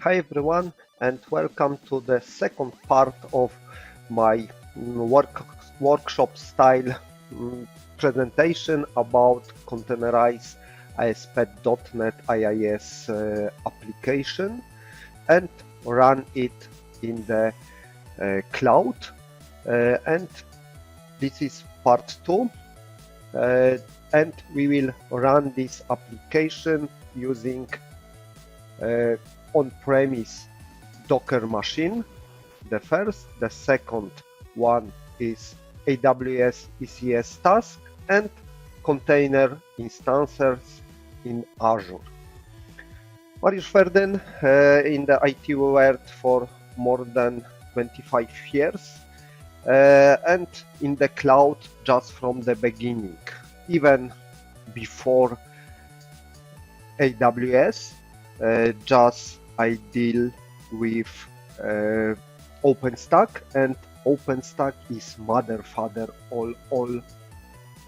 Hi everyone, and welcome to the second part of my workshop style presentation about Containerize ASP.NET IIS application and run it in the cloud. And this is part 2. And we will run this application using on-premise Docker machine. The second one is AWS ECS task and container instances in Azure. Mariusz Ferdyn in the IT world for more than 25 years and in the cloud just from the beginning, even before AWS. Just I deal with OpenStack, and OpenStack is father all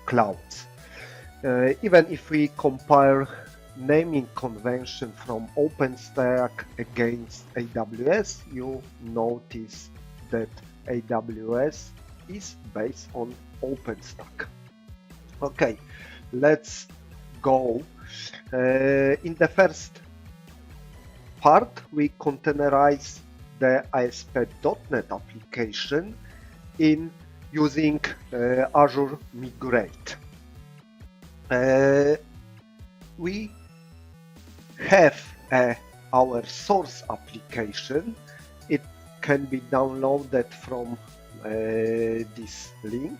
clouds. Even if we compare naming convention from OpenStack against AWS, you notice that AWS is based on OpenStack. Okay, let's go. In the first part, we containerize the ASP.NET application in using Azure Migrate. We have our source application. It can be downloaded from this link.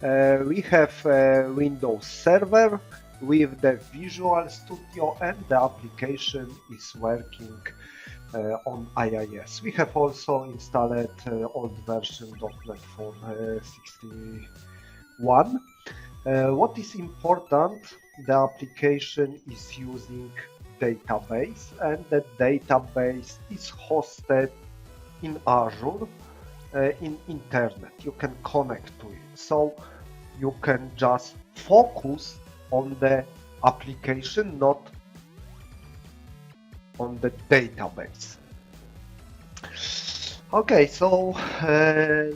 We have a Windows Server with the Visual Studio, and the application is working on IIS. We have also installed old version .NET for 61. What is important, the application is using database, and the database is hosted in Azure in internet. You can connect to it, so you can just focus on the application, not on the database. Okay, so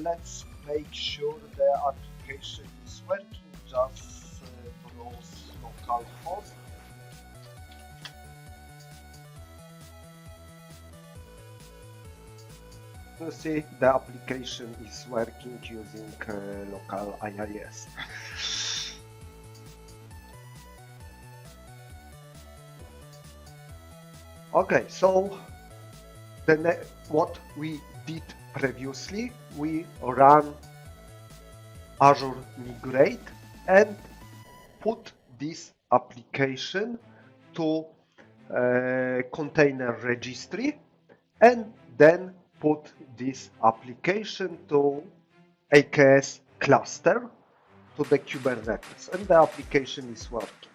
let's make sure the application is working. Just browse localhost. You see the application is working using local IIS. Okay, so what we did previously, we ran Azure Migrate and put this application to container registry, and then put this application to AKS cluster to the Kubernetes, and the application is working.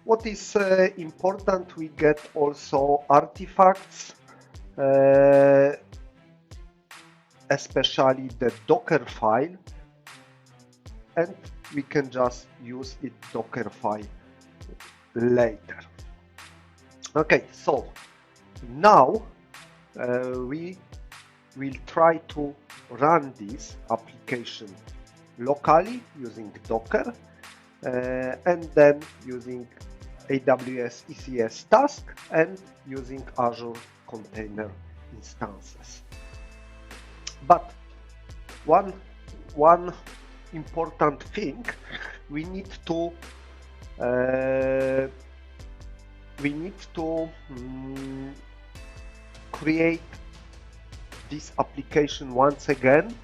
What is important, we get also artifacts, especially the Docker file, and we can just use it Docker file later. Okay, so now we will try to run this application locally using Docker and then using AWS ECS task and using Azure container instances. But one important thing, we need to create this application once again.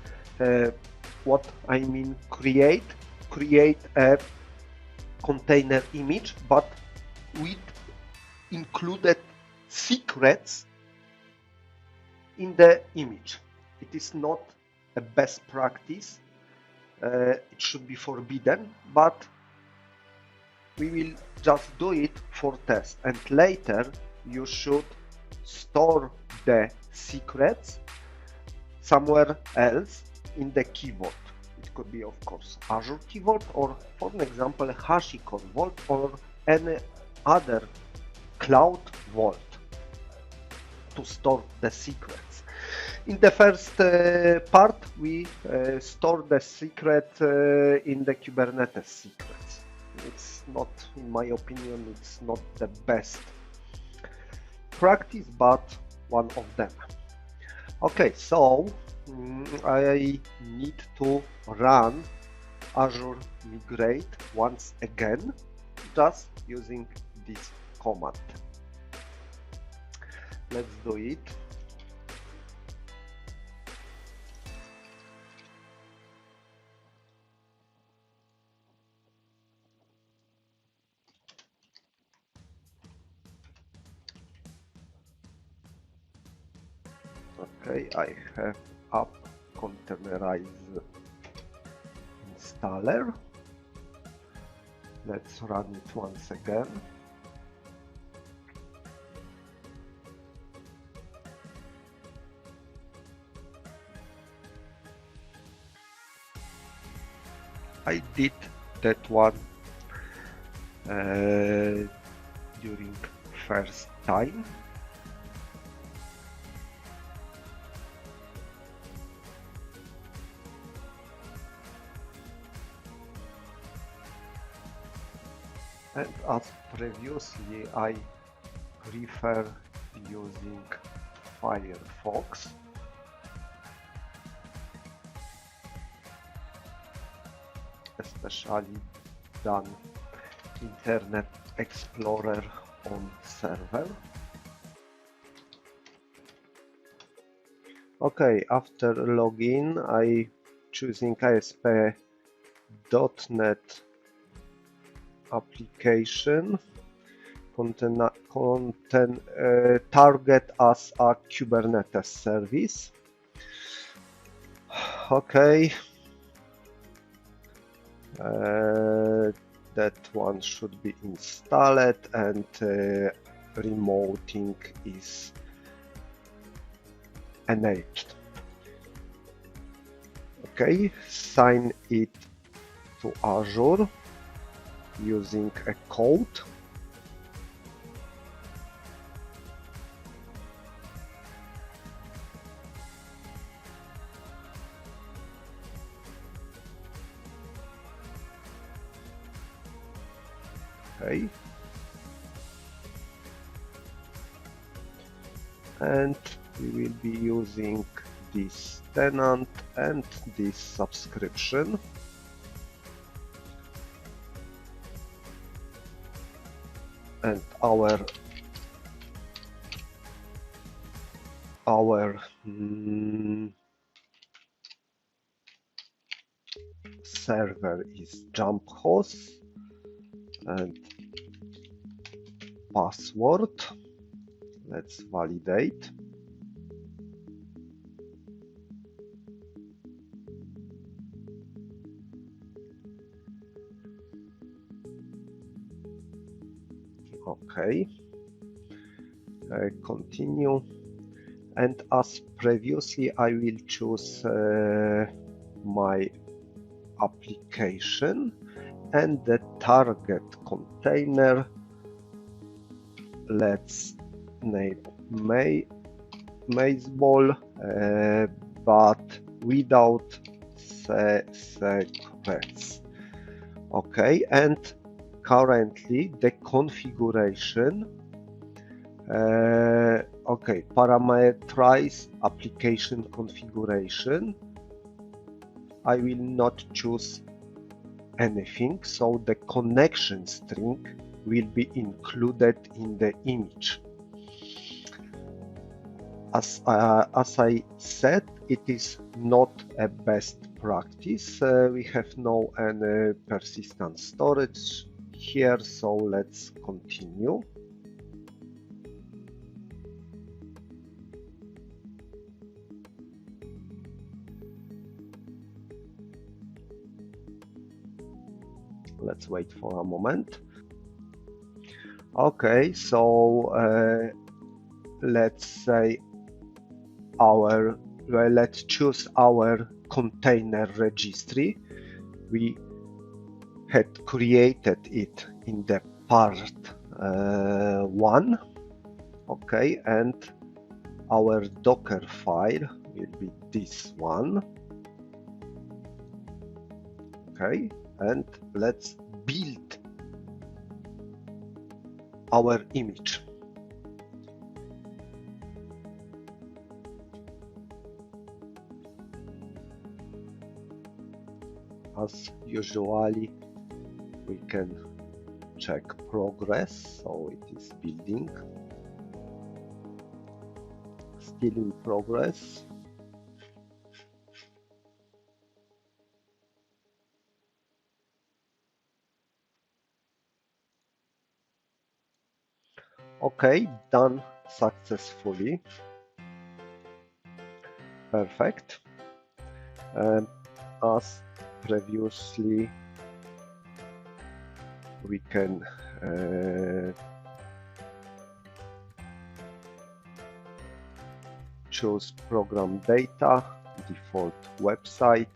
What I mean create a container image, but with included secrets in the image. It is not a best practice. It should be forbidden, but we will just do it for test, and later you should store the secrets somewhere else in the keyboard. It could be, of course, Azure keyboard, or for example HashiCorp Vault, or any other cloud vault. to store the secrets. In the first part, we store the secret in the Kubernetes secrets. It's not, in my opinion, it's not the best practice, but one of them. Okay, so I need to run Azure Migrate once again, just using this command. Let's do it. Okay, I have up Containerize Installer. Let's run it once again. I did that one during first time. And as previously, I prefer using Firefox. Especially than Internet Explorer on server. Okay, after login, I choosing ASP.NET application target as a Kubernetes service. Okay. That one should be installed, and remoting is enabled. Okay, sign it to Azure using a code. Okay. And we will be using this tenant and this subscription. And our server is jump host and password. Let's validate. Okay, continue, and as previously I will choose my application and the target container. Let's name Baseball, but without secrets. Okay, and currently the configuration, okay, parameterize application configuration. I will not choose anything, so the connection string will be included in the image. As I said, it is not a best practice. We have no any persistent storage here, so let's continue. Let's wait for a moment. Okay, so let's say let's choose our container registry. We had created it in the part 1. Okay, and our Docker file will be this one. Okay, and let's build our image. As usually, we can check progress, so it is building, still in progress. Okay, done successfully. Perfect. As previously, we can choose program data, default website,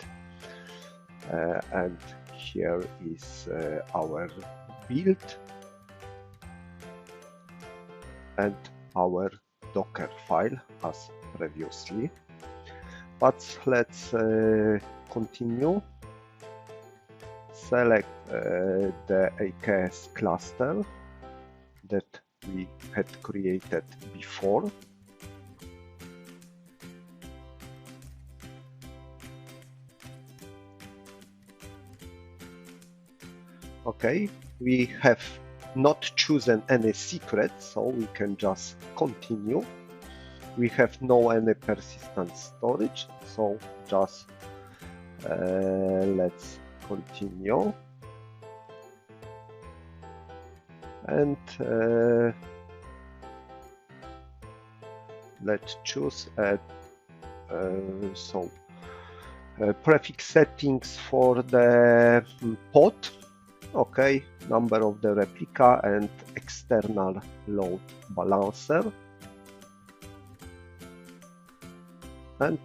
and here is our build and our Docker file as previously. But let's continue. Select the AKS cluster that we had created before. Okay, we have not chosen any secret, so we can just continue. We have no any persistent storage, so just let's continue. And let's choose prefix settings for the pod. Okay, number of the replica and external load balancer. And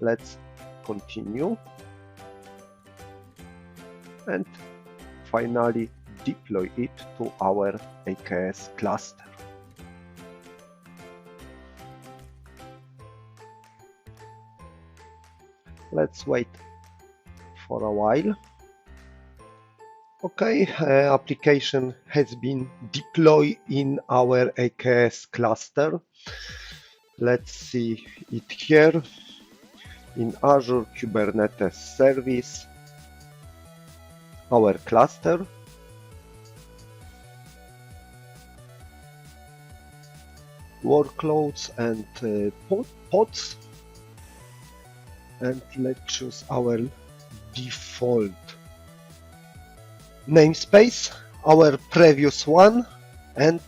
let's continue. And finally deploy it to our AKS cluster. Let's wait for a while. Okay, application has been deployed in our AKS cluster. Let's see it here in Azure Kubernetes Service, our cluster. Workloads and pods. And let's choose our default namespace, our previous one, and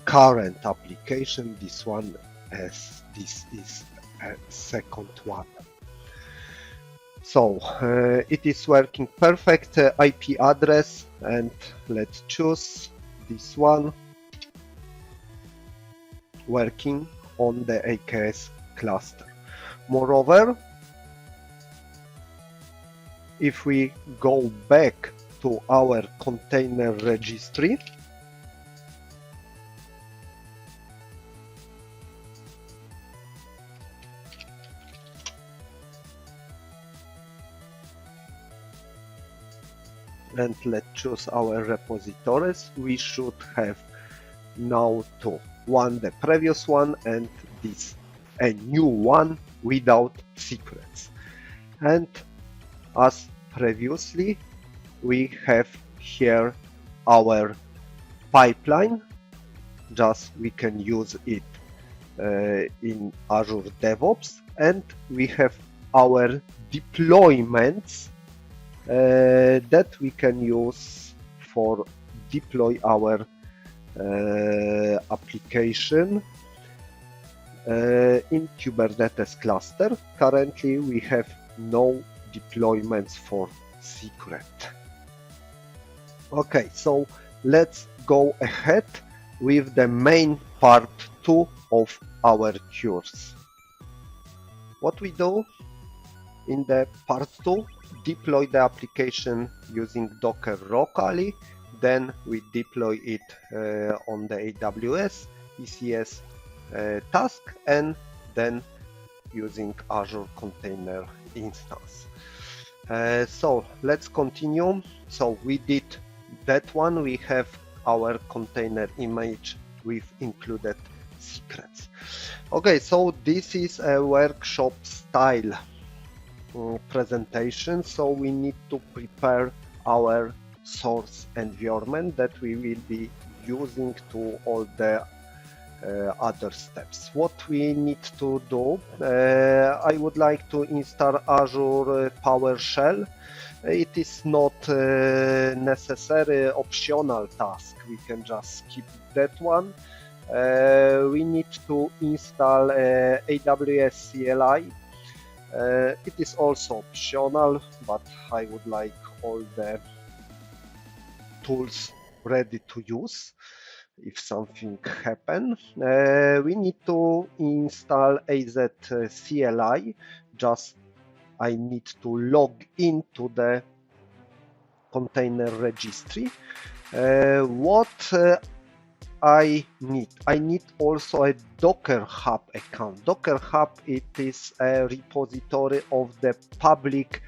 current application, this one, as this is a second one. So it is working perfect. IP address, and let's choose this one, working on the AKS cluster. Moreover, if we go back to our container registry, and let's choose our repositories, we should have now two. One the previous one, and this a new one without secrets. And as previously, we have here our pipeline. Just we can use it in Azure DevOps, and we have our deployments that we can use for deploy our application in Kubernetes cluster. Currently, we have no deployments for secret. Okay, so let's go ahead with the main part 2 of our course. What we do in the part 2, deploy the application using Docker locally, then we deploy it on the AWS, ECS, task and then using Azure Container Instance. So let's continue. So we did that one. We have our container image with included secrets. Okay, so this is a workshop style presentation. So we need to prepare our source environment that we will be using to all the other steps. What we need to do, I would like to install Azure PowerShell. It is not necessary, optional task. We can just skip that one. We need to install AWS CLI. It is also optional, but I would like all the tools ready to use if something happen. We need to install AZ CLI. Just I need to log into the container registry. What I need also a Docker Hub account. Docker Hub, it is a repository of the public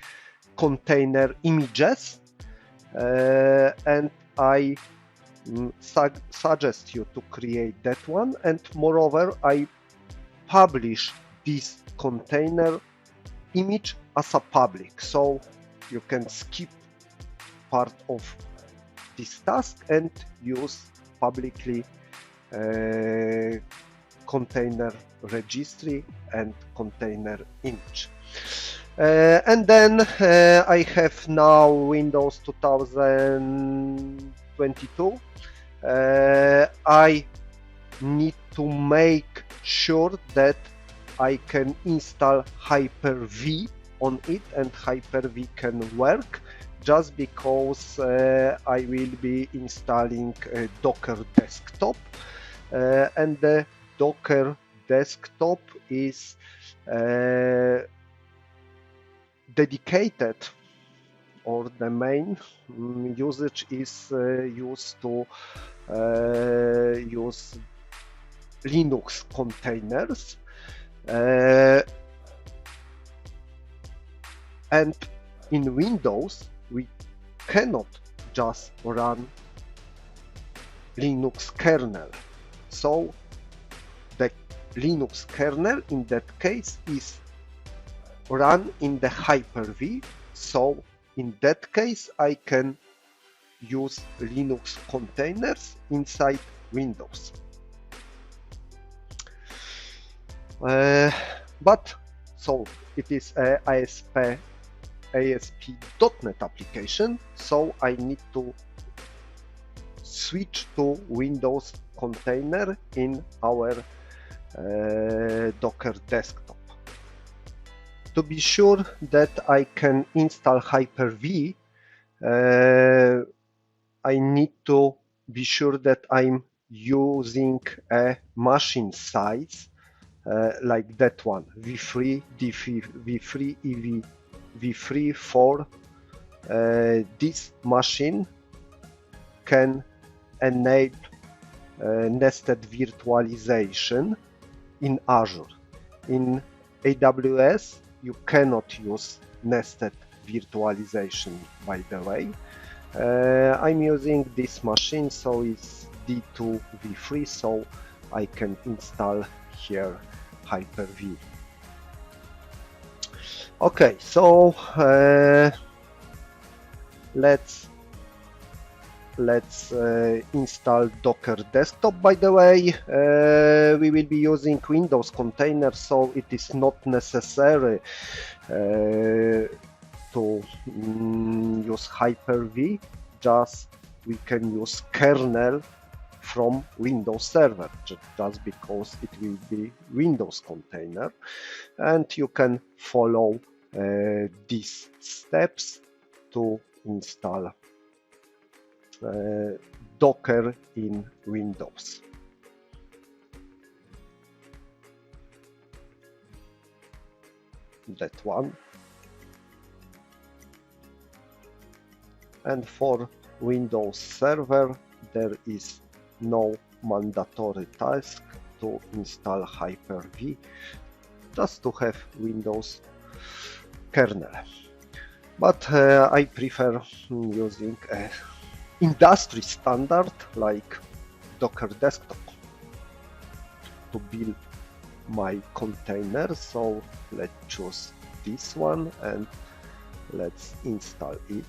container images, and I suggest you to create that one. And moreover, I publish this container image as a public, so you can skip part of this task and use publicly container registry and container image. And then I have now Windows 2022. I need to make sure that I can install Hyper-V on it and Hyper-V can work, just because I will be installing a Docker desktop, and the Docker desktop is dedicated, or the main usage is used to use Linux containers, and in Windows we cannot just run Linux kernel. So the Linux kernel in that case is run in the Hyper-V. So in that case I can use Linux containers inside Windows. But so it is a ASP.NET application, so I need to switch to Windows container in our Docker desktop. To be sure that I can install Hyper-V, I need to be sure that I'm using a machine size like that one, V3, V3 EV, V3 for this machine can enable nested virtualization in Azure. In AWS you cannot use nested virtualization, by the way. I'm using this machine, so it's D2 V3, so I can install here Hyper-V. Okay, so let's install Docker desktop. By the way, we will be using Windows containers, so it is not necessary to use Hyper-V. Just we can use kernel from Windows Server, just because it will be Windows container, and you can follow these steps to install Docker in Windows. That one. And for Windows Server there is no mandatory task to install Hyper-V just to have Windows kernel. But I prefer using a industry standard like Docker Desktop to build my container. So let's choose this one and let's install it.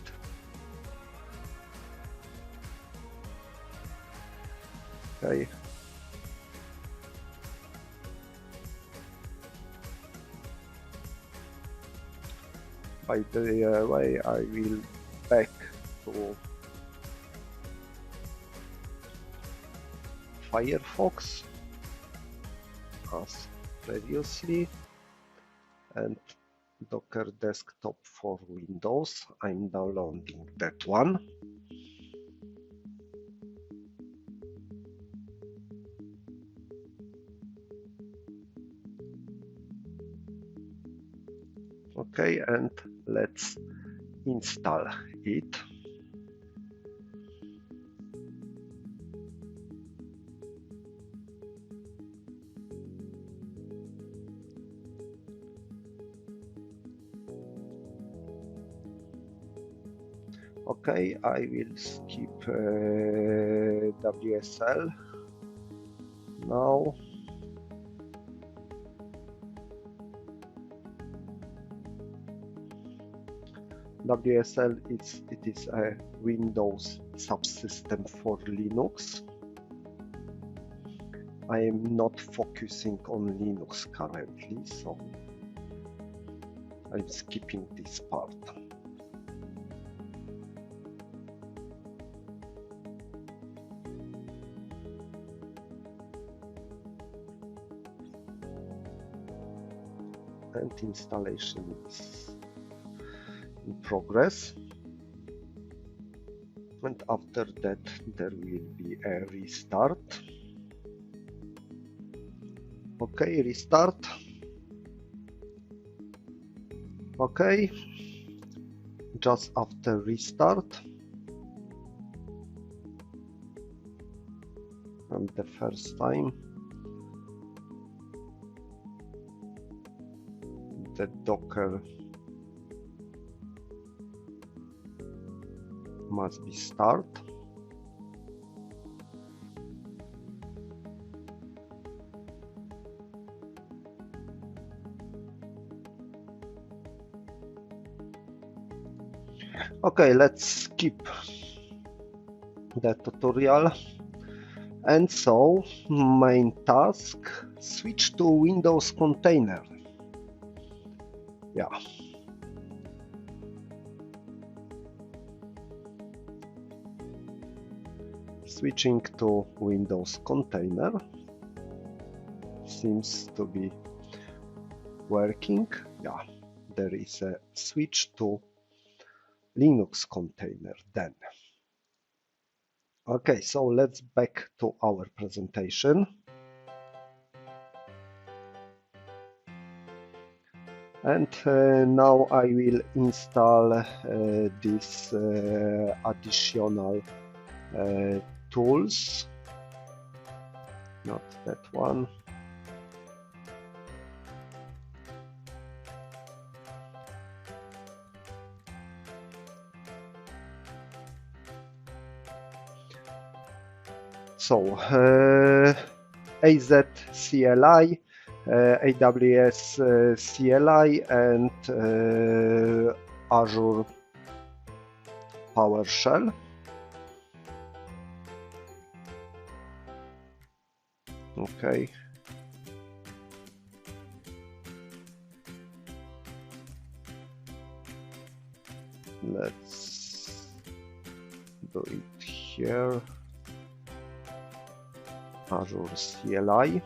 Okay. By the way, I will back to Firefox as previously, and Docker Desktop for Windows. I'm downloading that one. Okay, and let's install it. Okay, I will skip WSL now. WSL is a Windows subsystem for Linux. I am not focusing on Linux currently, so I'm skipping this part. And installation is in progress, and after that there will be a restart. Okay, restart. Okay, just after restart, and the first time the Docker must be start. Okay, let's skip the tutorial. And so, main task, switch to Windows container. Yeah. Switching to Windows container seems to be working. Yeah, there is a switch to Linux container then. Okay, so let's back to our presentation. And now I will install this additional tools, not that one. So AZ CLI, AWS CLI, and Azure Powershell. Okay. Let's do it here. Azure CLI.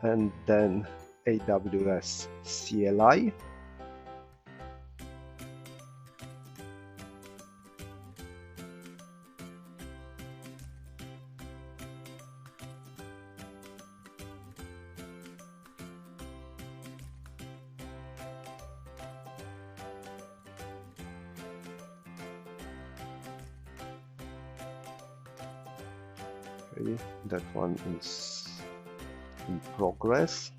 And then AWS CLI. Okay, that one is in progress.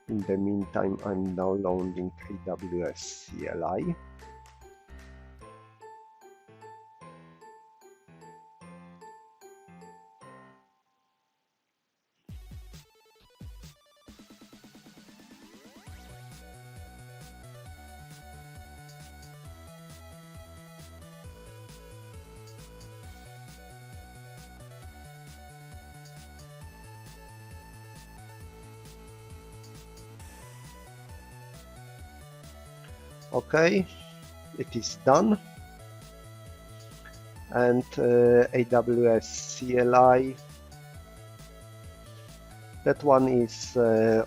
In the meantime, I'm downloading AWS CLI. Okay, it is done. And AWS CLI, that one is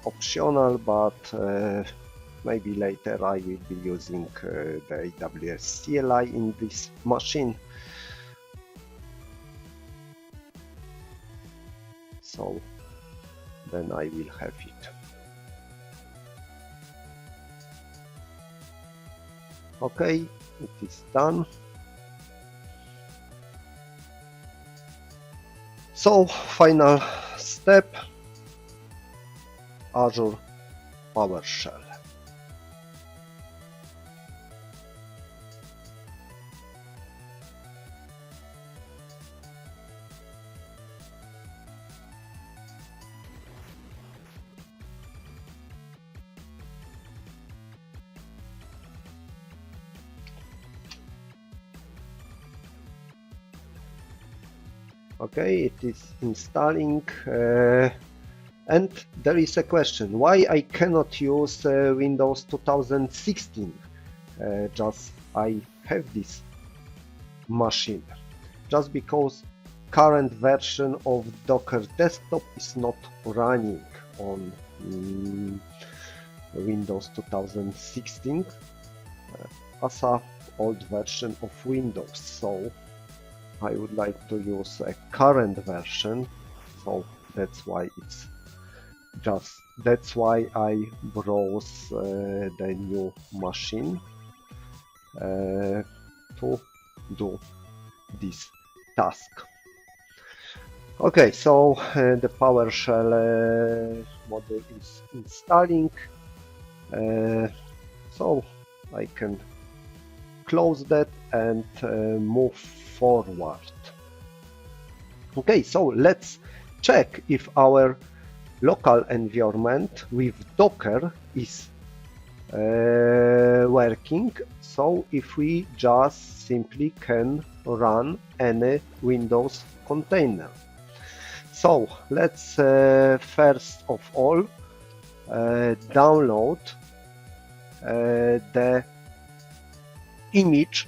optional, but maybe later I will be using the AWS CLI in this machine. So then I will have it. Okay, it is done. So final step, Azure Powershell. Okay, it is installing, and there is a question why I cannot use Windows 2016. Just I have this machine, just because current version of Docker Desktop is not running on Windows 2016 as a old version of Windows. So I would like to use a current version, so that's why I browse the new machine to do this task. Okay, so the PowerShell module is installing, so I can close that and move forward. Okay, so let's check if our local environment with Docker is working. So if we just simply can run any Windows container. So let's first of all download the image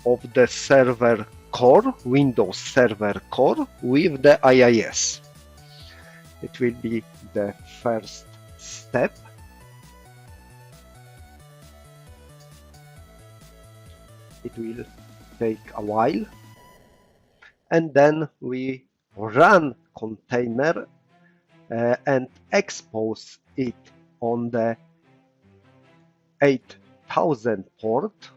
of the server core, Windows Server Core with the IIS. It will be the first step. It will take a while, and then we run container and expose it on the 8000 port,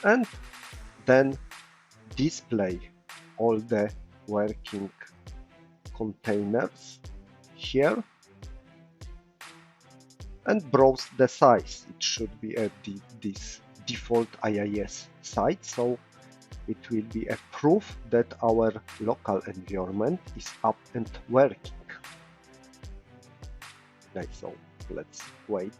and then display all the working containers here and browse the size. It should be at this default IIS site, so it will be a proof that our local environment is up and working. Okay, so let's wait.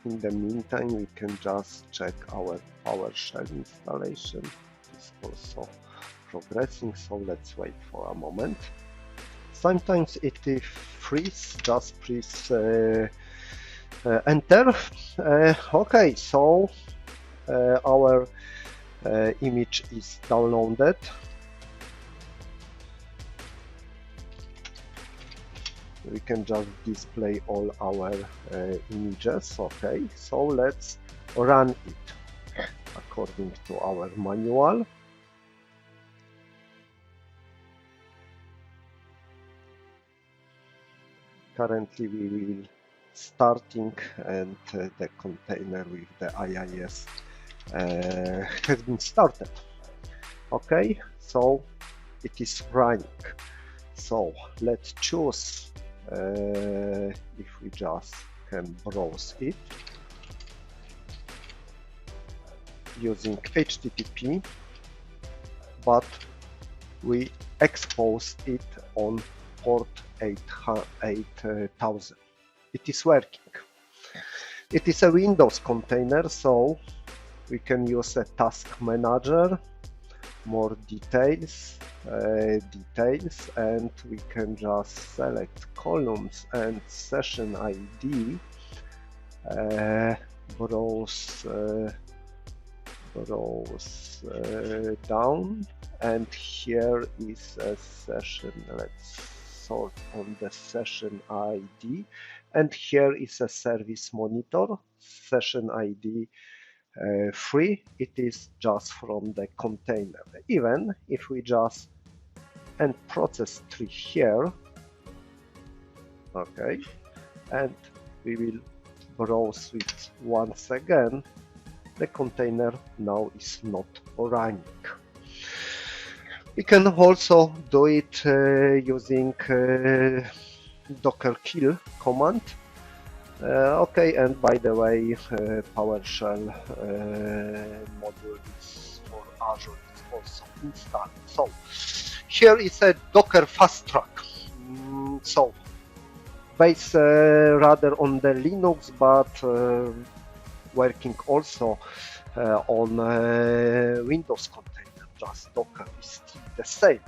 In the meantime, we can just check our PowerShell installation. It's also progressing, so let's wait for a moment. Sometimes it freezes, just please enter. Okay, so our image is downloaded. We can just display all our images. Okay, so let's run it according to our manual. Currently we will starting, and the container with the IIS has been started. Okay, so it is running. So let's choose if we just can browse it using HTTP, but we expose it on port 8000. It is working. It is a Windows container, so we can use a task manager, more details, and we can just select columns and session ID, browse down, and here is a session. Let's sort on the session ID, and here is a service monitor, session ID 3. It is just from the container. Even if we just and process tree here, okay, and we will browse it once again, the container now is not running. We can also do it using docker kill command. Okay, and by the way, PowerShell module is for Azure is also installed. So here is a Docker fast track. So based rather on the Linux, but working also on Windows container. Just Docker is still the same.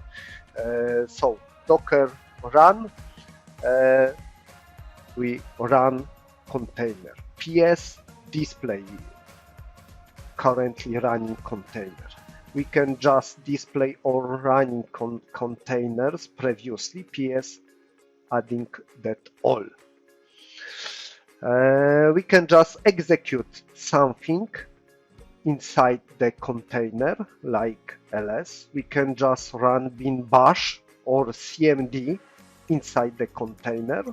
So Docker run, we run container. PS display currently running container. We can just display all running containers previously. PS adding that all. We can just execute something inside the container like ls. We can just run bin bash or cmd inside the container.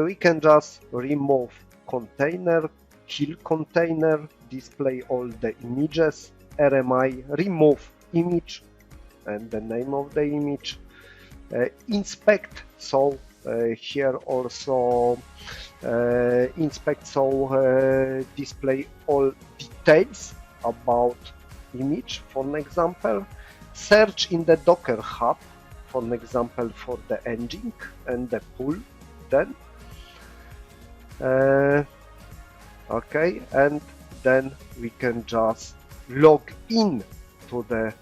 We can just remove container, kill container, display all the images, RMI, remove image and the name of the image, inspect. So here also inspect, so display all details about image, for example, search in the Docker Hub, for example, for the engine and the pool. Then okay, and then we can just log in to the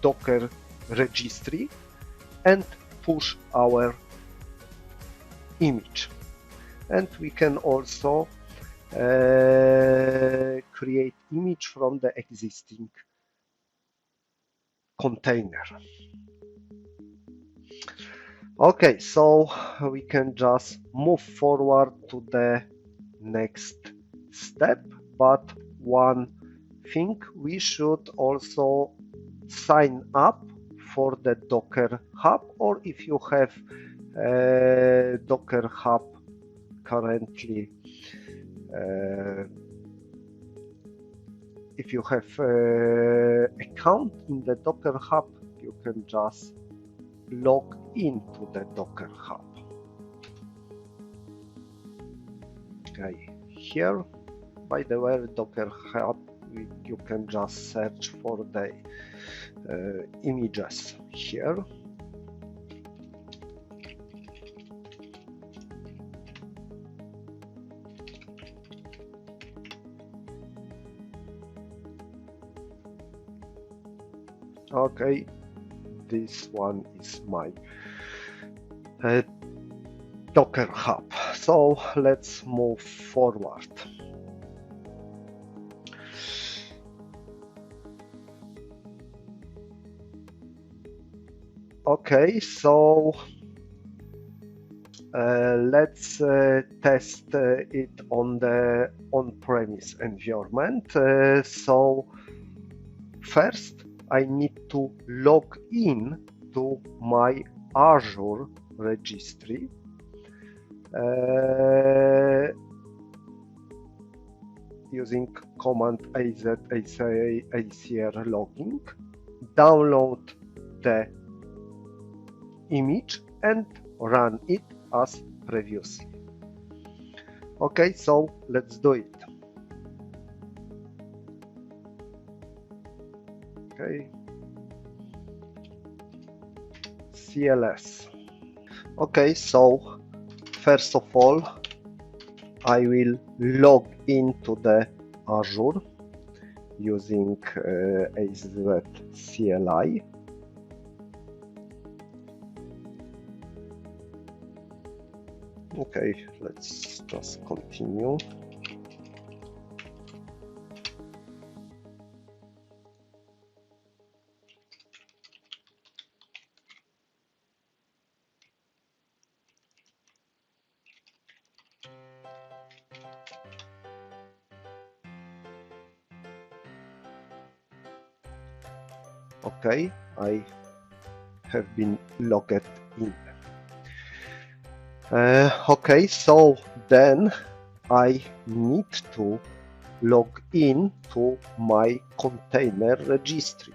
Docker registry and push our image. And we can also create image from the existing container. Okay, so we can just move forward to the next step, but one thing, we should also sign up for the Docker Hub, or if you have Docker Hub currently, if you have account in the Docker Hub, you can just log into the Docker Hub. Okay, here, by the way, Docker Hub, you can just search for the images here. Okay, this one is my Docker Hub. So let's move forward. Okay, so let's test it on the on-premise environment. So first, I need to log in to my Azure registry. using command AZ ACI ACR logging, download the image and run it as previously. Okay, so let's do it. Okay, CLS. Okay, so first of all, I will log into the Azure using AZ CLI. Okay, let's just continue. Okay, I have been logged in. Okay, so then I need to log in to my container registry.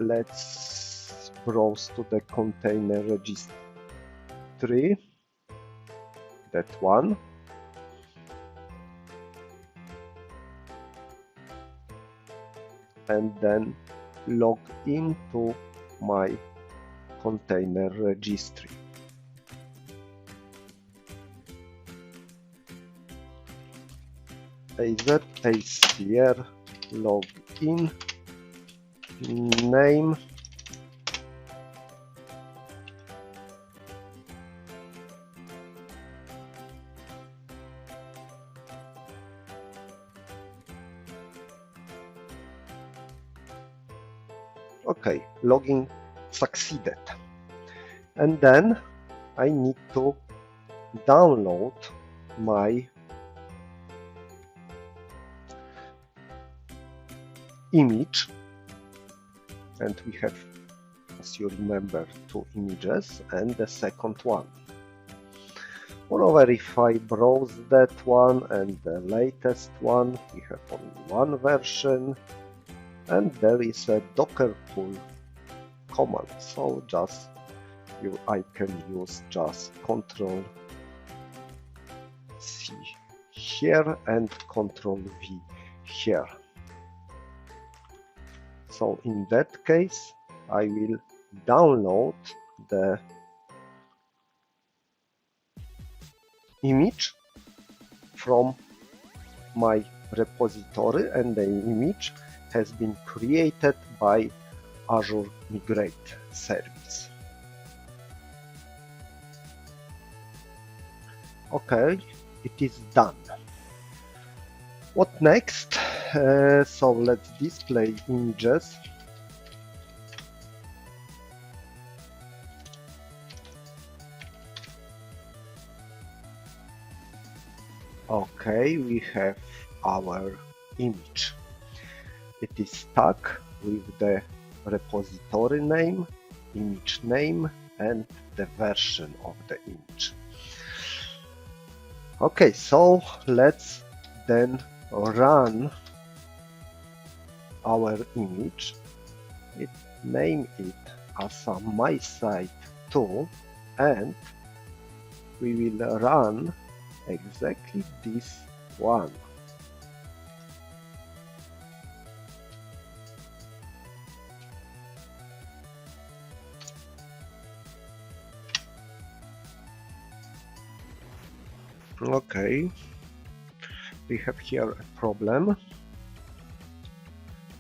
Let's browse to the container registry, that one. And then log into my container registry. AZ ACR login, name, okay, login succeeded. And then I need to download my image, and we have, as you remember, 2 images, and the second one. Moreover, if I browse that one and the latest one, we have only one version, and there is a Docker pull command, so just I can use just Ctrl C here and Ctrl V here. So in that case, I will download the image from my repository, and the image has been created by Azure Migrate service. Okay, it is done. What next? So let's display images. Okay, we have our image. It is tagged with the repository name, image name, and the version of the image. Okay, so let's then run our image. Name it as a my site 2, and we will run exactly this one. Okay, we have here a problem.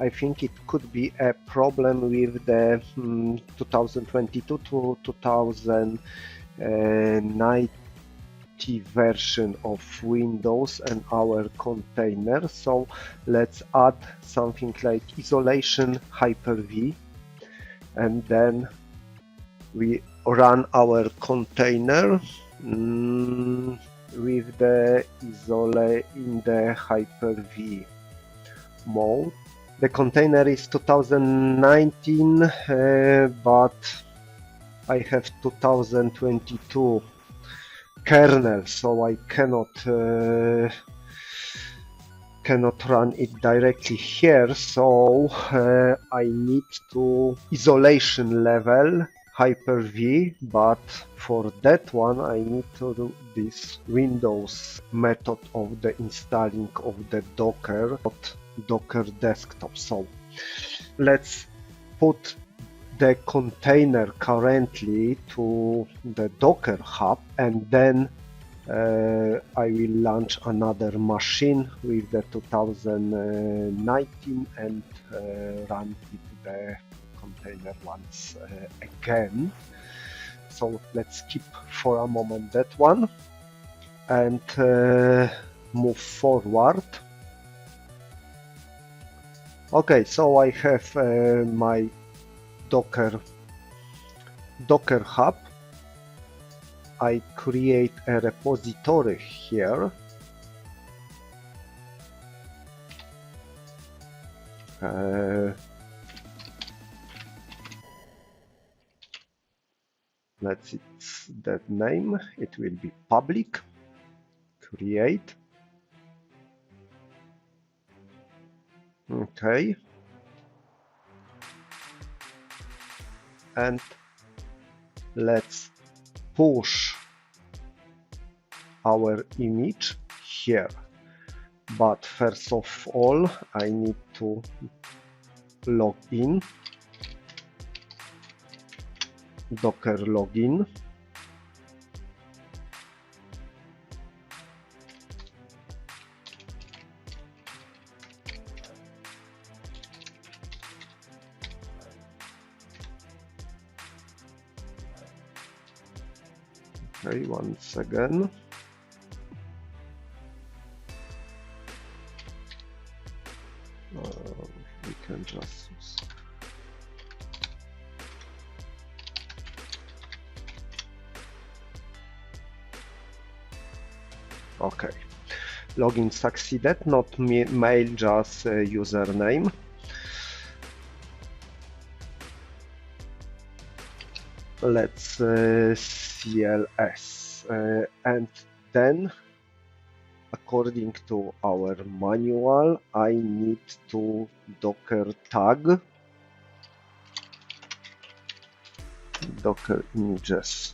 I think it could be a problem with the 2022 to 2090 version of Windows and our container. So let's add something like isolation Hyper-V, and then we run our container with the isolate in the Hyper-V mode. The container is 2019, but I have 2022 kernel, so I cannot run it directly here, so I need to isolation level Hyper-V, but for that one I need to do this Windows method of the installing of the Docker, not Docker desktop. So let's put the container currently to the Docker hub, and then I will launch another machine with the 2019 and run it the container once again. So let's skip for a moment that one and move forward. Okay, so I have my Docker hub. I create a repository here. Let's see that name. It will be public. Create. Okay. And let's push our image here. But first of all, I need to log in. Docker login. Okay, once again. We can just use. Okay, login succeeded, not mail, just username. Let's CLS and then according to our manual I need to docker tag docker images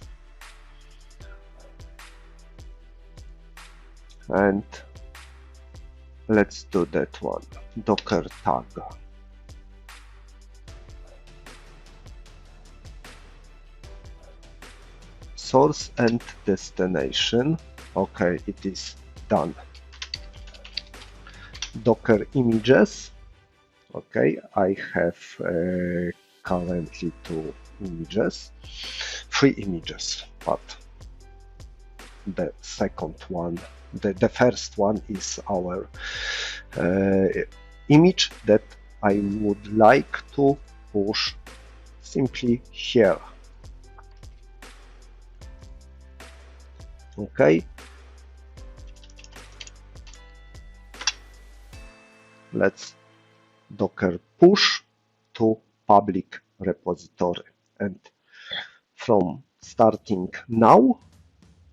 and let's do that one, docker tag. Source and destination. Okay, it is done. Docker images. Okay, I have currently 2 images, 3 images, but the second one, the first one is our image that I would like to push simply here. Okay, let's docker push to public repository, and from starting now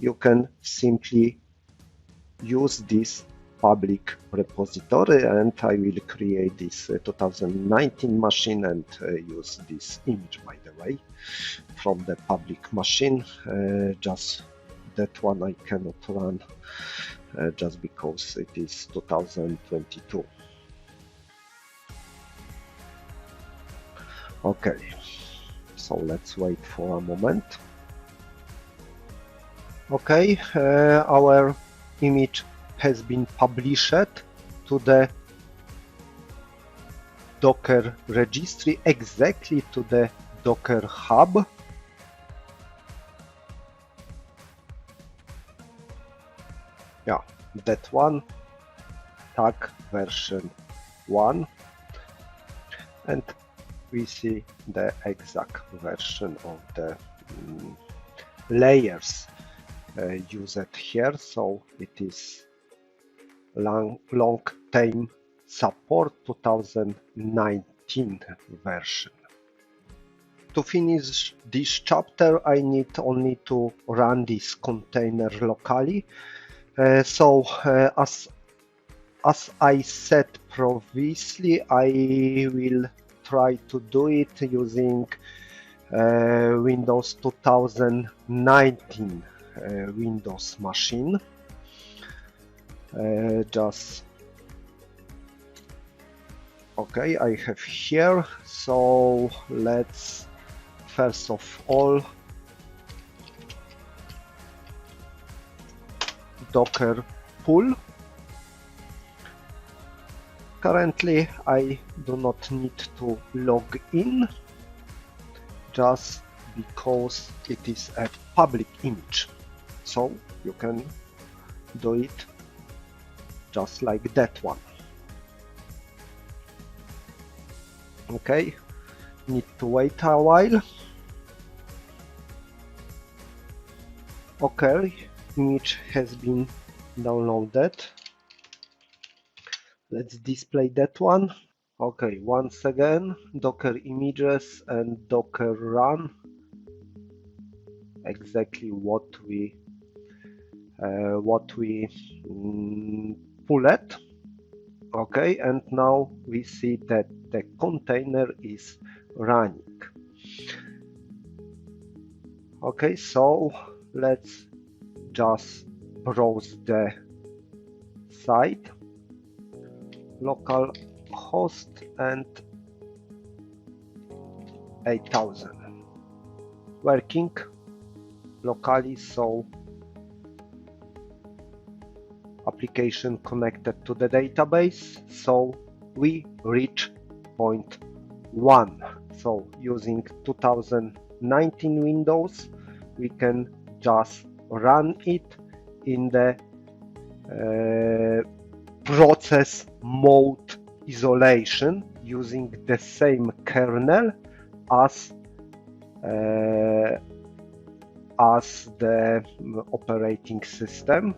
you can simply use this public repository, and I will create this 2019 machine and use this image, by the way, from the public machine. Just that one I cannot run just because it is 2022. Okay, so let's wait for a moment. Okay, our image has been published to the Docker registry, exactly to the Docker hub. Yeah, that one, tag version 1, and we see the exact version of the layers used here. So it is long-term support 2019 version. to finish this chapter, I need only to run this container locally. As I said previously, I will try to do it using Windows 2019 Windows machine. Okay, I have here, so let's first of all Docker pull. Currently I do not need to log in, just because it is a public image, so you can do it just like that one. Okay, need to wait a while. Okay, image has been downloaded. Let's display that one. Okay, once again, Docker images and Docker run. Exactly what we pulled. Okay, and now we see that the container is running. Okay, so let's just browse the site, local host and 8000 working locally, so application connected to the database, so we reach point 1. So using 2019 Windows, we can just run it in the process mode isolation using the same kernel as the operating system.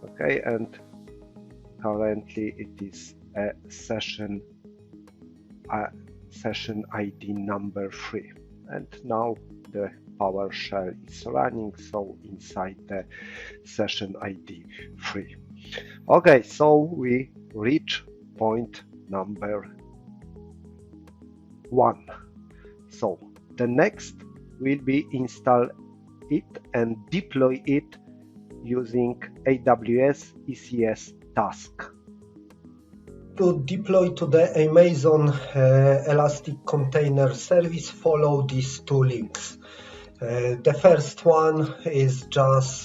Okay, and currently it is a session ID number 3, and now the PowerShell is running, so inside the session ID 3. Okay, so we reach point number 1. So the next will be install it and deploy it using AWS ECS task. To deploy to the Amazon Elastic Container Service, follow these two links. The first one is just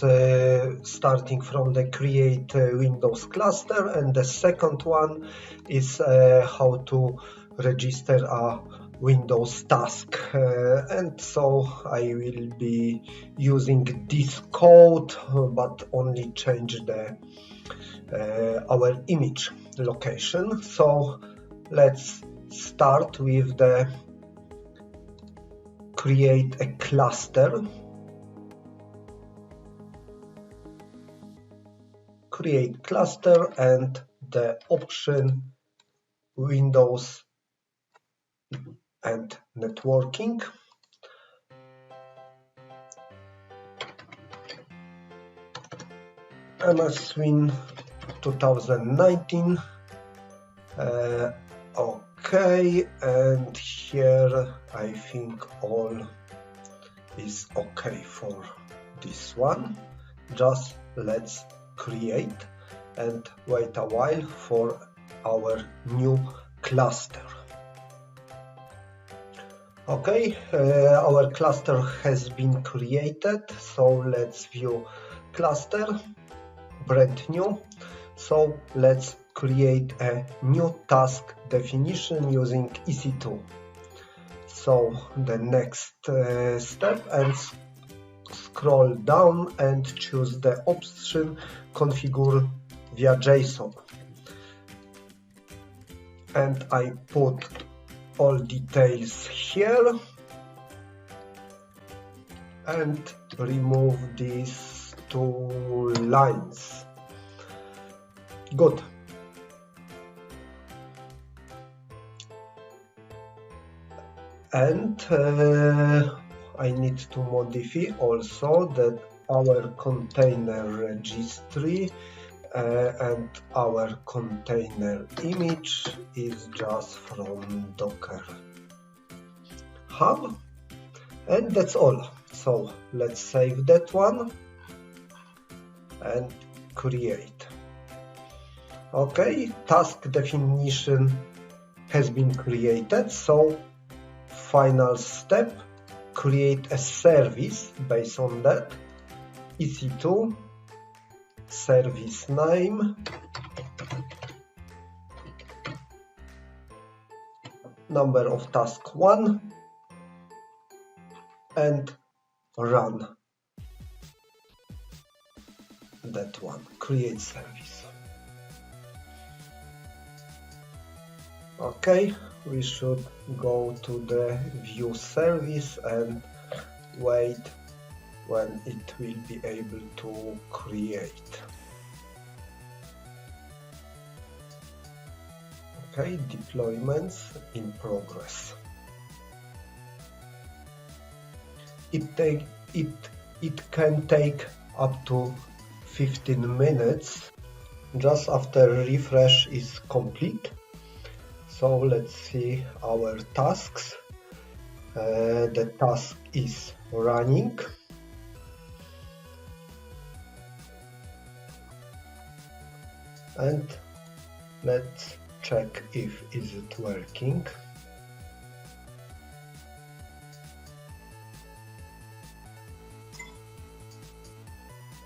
starting from the create Windows cluster, and the second one is how to register a Windows task, and so I will be using this code, but only change the our image location. So let's start with the create a cluster. Create cluster and the option Windows and networking. MS Win 2019. Okay, and here I think all is okay for this one. Just let's create and wait a while for our new cluster. Okay, our cluster has been created, so let's view cluster, brand new. So let's create a new task definition using EC2. So the next step, and scroll down and choose the option configure via JSON. And I put all details here and remove these two lines. Good. And I need to modify also that our container registry and our container image is just from Docker Hub, and that's all. So let's save that one and create. Okay, task definition has been created, so final step, create a service based on that. EC2 service name, number of task 1, and run that one, create service. Okay, we should go to the view service and wait when it will be able to create. Okay, deployments in progress. It can take up to 15 minutes just after refresh is complete. So let's see our tasks. The task is running. And let's check if is it working.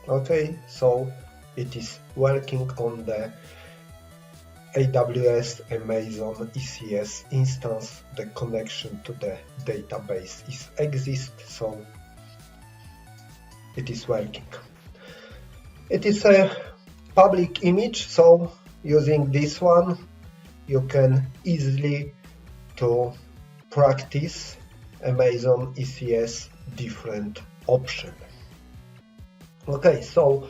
Okay, so it is working on the AWS Amazon ECS instance. The connection to the database exists, so it is working. It is a public image, so using this one you can easily to practice Amazon ECS different option. Okay, so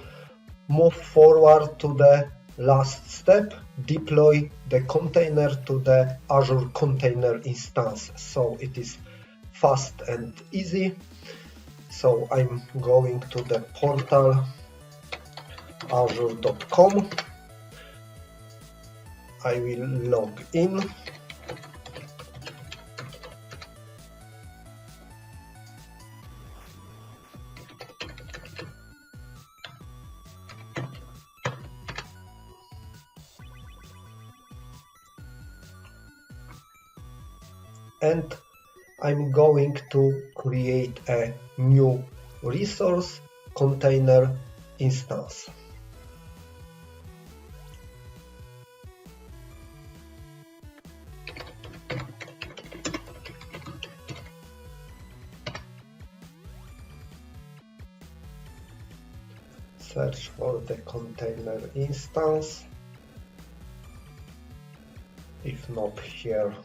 move forward to the last step, deploy the container to the Azure container instance. So it is fast and easy. So I'm going to the portal azure.com. I will log in. And I'm going to create a new resource container instance. Search for the container instance. If not here.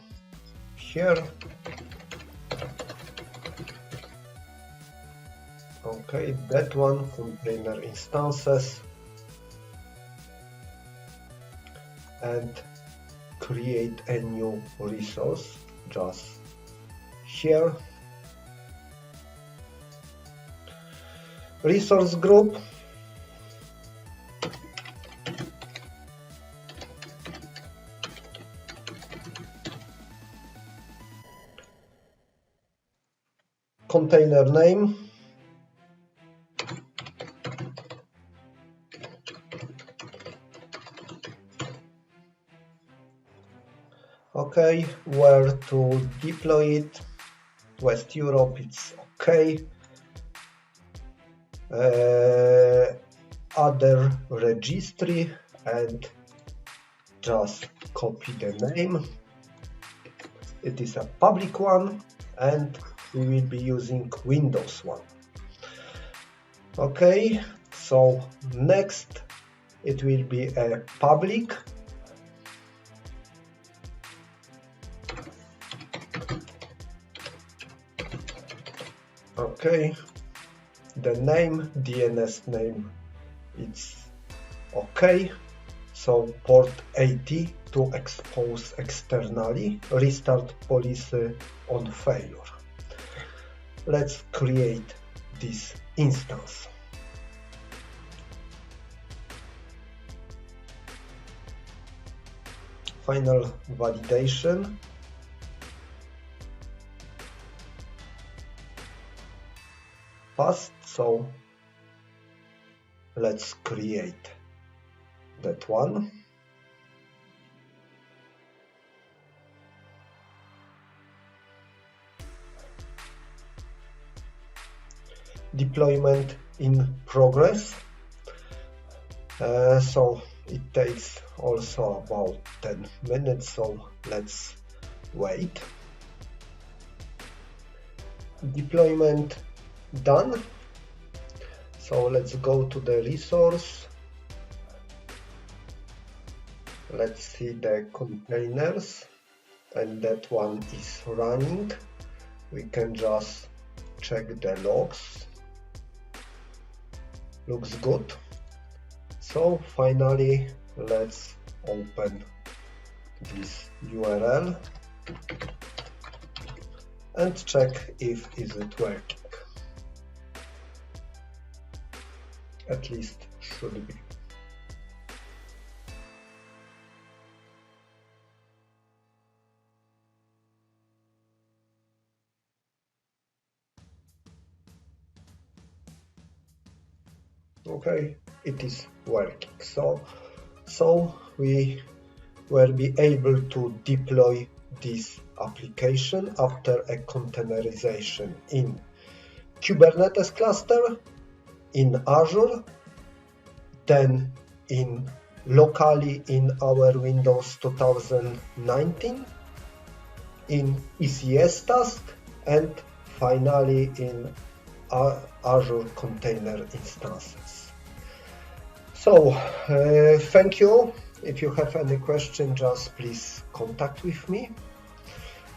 Okay, that one, container instances, and create a new resource just here. Resource group. Container name. Okay, where to deploy it? West Europe, it's okay. Other registry, and just copy the name. It is a public one, and we will be using Windows one. Okay, so next it will be a public. Okay, the name, DNS name, it's okay. So port 80 to expose externally, restart policy on failure. Let's create this instance. Final validation. Passed, so let's create that one. Deployment in progress. So it takes also about 10 minutes, so let's wait. Deployment done. So let's go to the resource. Let's see the containers, and that one is running. We can just check the logs. Looks good. So finally, let's open this URL and check if is it working. At least should be. Okay, it is working. So we will be able to deploy this application after a containerization in Kubernetes cluster, in Azure, then locally in our Windows 2019, in ECS task, and finally in Azure container instances. So thank you. If you have any question, just please contact with me,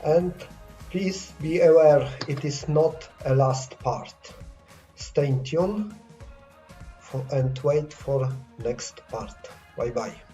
and please be aware it is not a last part. Stay tuned and wait for next part. Bye bye.